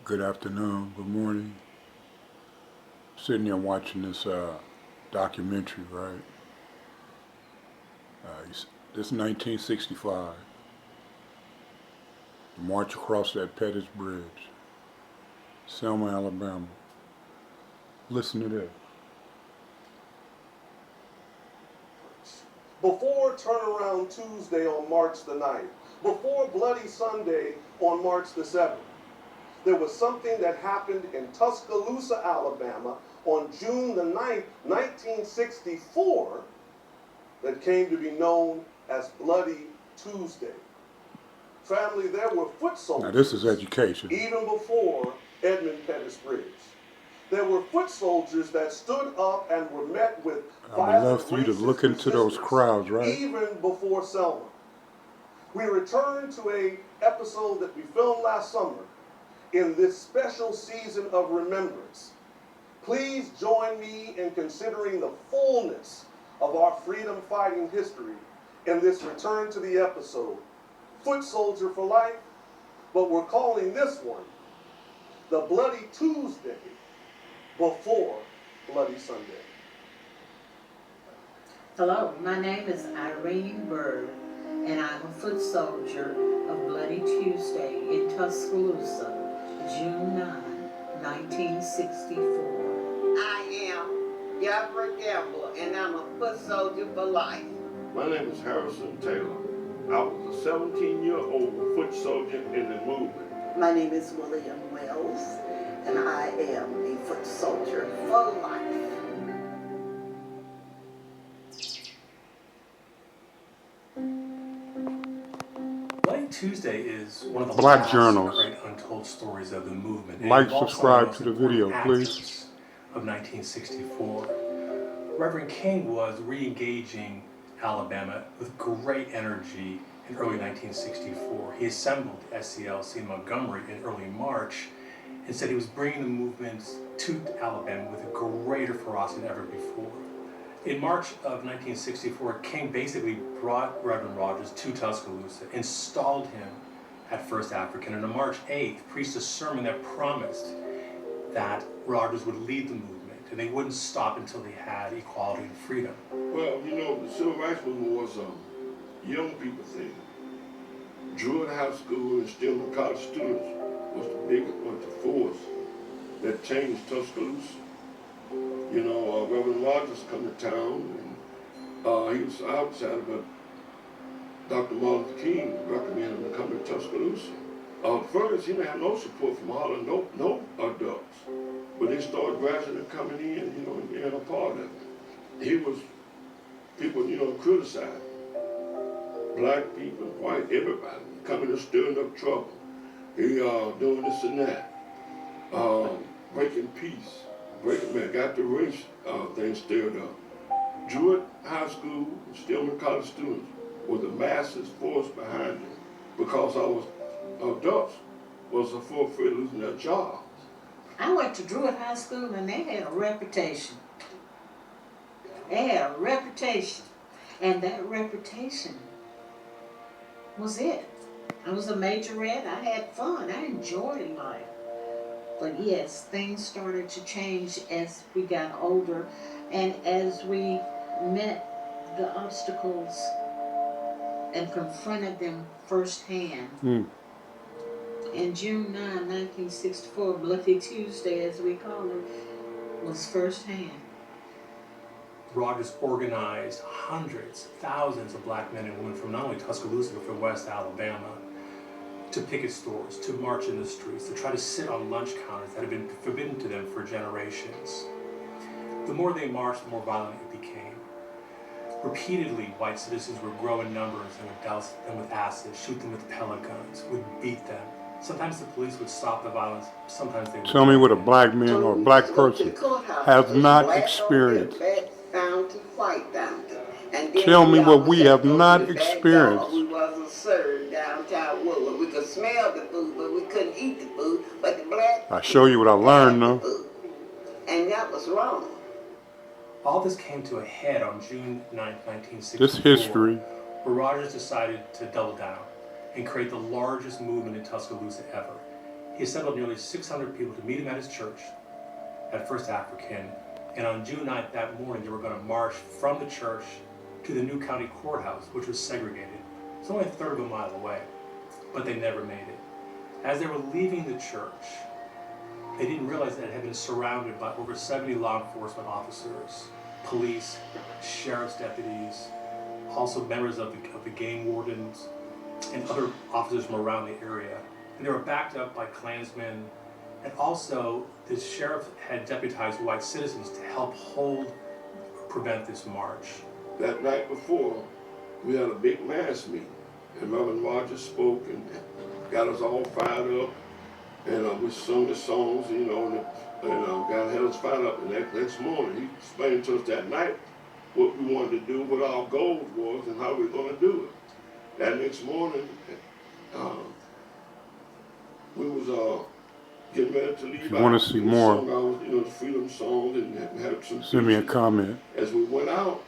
Good afternoon, good morning. Sitting here watching this documentary, right? This 1965, the march across that Pettus Bridge, Selma, Alabama. Listen to this. Before Turnaround Tuesday on March the 9th, before Bloody Sunday on March the 7th, there was something that happened in Tuscaloosa, Alabama on June the 9th, 1964, that came to be known as Bloody Tuesday. Family, there were foot soldiers. Now this is education. Even before Edmund Pettus Bridge. There were foot soldiers that stood up and were met with I would love for you to look into those crowds, right? even before Selma. We return to a episode that we filmed last summer in this special season of remembrance. Please join me in considering the fullness of our freedom fighting history in this return to the episode, Foot Soldier for Life, but we're calling this one the Bloody Tuesday before Bloody Sunday. Hello, my name is Irene Bird, and I'm a foot soldier of Bloody Tuesday in Tuscaloosa, June 9, 1964. I am Deborah Gamble, and I'm a foot soldier for life. My name is Harrison Taylor. I was a 17-year-old foot soldier in the movement. My name is William Wells, and I am a foot soldier for life. Bloody Tuesday is one of the Black last Journals. great untold stories of the movement. It Like, involves subscribe some to of the video, most please. important activists of 1964. Reverend King was re-engaging Alabama with great energy in early 1964. He assembled SCLC in Montgomery in early March and said he was bringing the movement to Alabama with a greater ferocity than ever before. In March of 1964, King basically brought Reverend Rogers to Tuscaloosa, installed him at First African, and on March 8th, preached a sermon that promised that Rogers would lead the movement, and they wouldn't stop until they had equality and freedom. Well, the Civil Rights Movement was a young people thing. Druid High School and Stillman College students was the force that changed Tuscaloosa. Reverend Rogers come to town, and he was outsider, but Dr. Martin Luther King recommended him to come to Tuscaloosa. First, he didn't have no support from Harlem, no adults. But they started gradually coming in, and being a part of it. People, criticized. Black people, white, everybody, coming and stirring up trouble. He doing this and that. Breaking peace. Got the race thing stirred up. Druid High School, Stillman College students were the massive force behind it because adults was afraid of losing their jobs. I went to Druid High School, and they had a reputation. They had a reputation, and that reputation was it. I was a majorette. I had fun. I enjoyed life. But yes, things started to change as we got older and as we met the obstacles and confronted them firsthand. In June 9, 1964, Bloody Tuesday, as we call it, was firsthand. Rogers organized hundreds, thousands of black men and women from not only Tuscaloosa but from West Alabama to picket stores, to march in the streets, to try to sit on lunch counters that had been forbidden to them for generations. The more they marched, the more violent it became. Repeatedly, white citizens would grow in numbers and would douse them with acid, shoot them with pellet guns, would beat them. Sometimes the police would stop the violence, sometimes they would. Tell me what a black man or a black person has not experienced. Tell me what we have not experienced. We wasn't served downtown Woodland. We could smell the food, but we couldn't eat the food. But the black I show you what I learned, though. And that was wrong. All this came to a head on June 9, 1964. This history. Where Rogers decided to double down and create the largest movement in Tuscaloosa ever. he assembled nearly 600 people to meet him at his church at First African. And on June 9th that morning, they were going to march from the church to the new county courthouse, which was segregated. It's only a third of a mile away, but they never made it. As they were leaving the church, they didn't realize that it had been surrounded by over 70 law enforcement officers, police, sheriff's deputies, also members of the game wardens, and other officers from around the area. And they were backed up by Klansmen, and also the sheriff had deputized white citizens to help prevent this march. That night before, we had a big mass meeting, and Reverend Rogers spoke and got us all fired up, and we sung the songs, you know, and God had us fired up. And that next morning, he explained to us that night what we wanted to do, what our goals was, and how we were going to do it. That next morning, we was getting ready to leave. If you want to see more, sung our, freedom songs and had some. send me a comment. As we went out,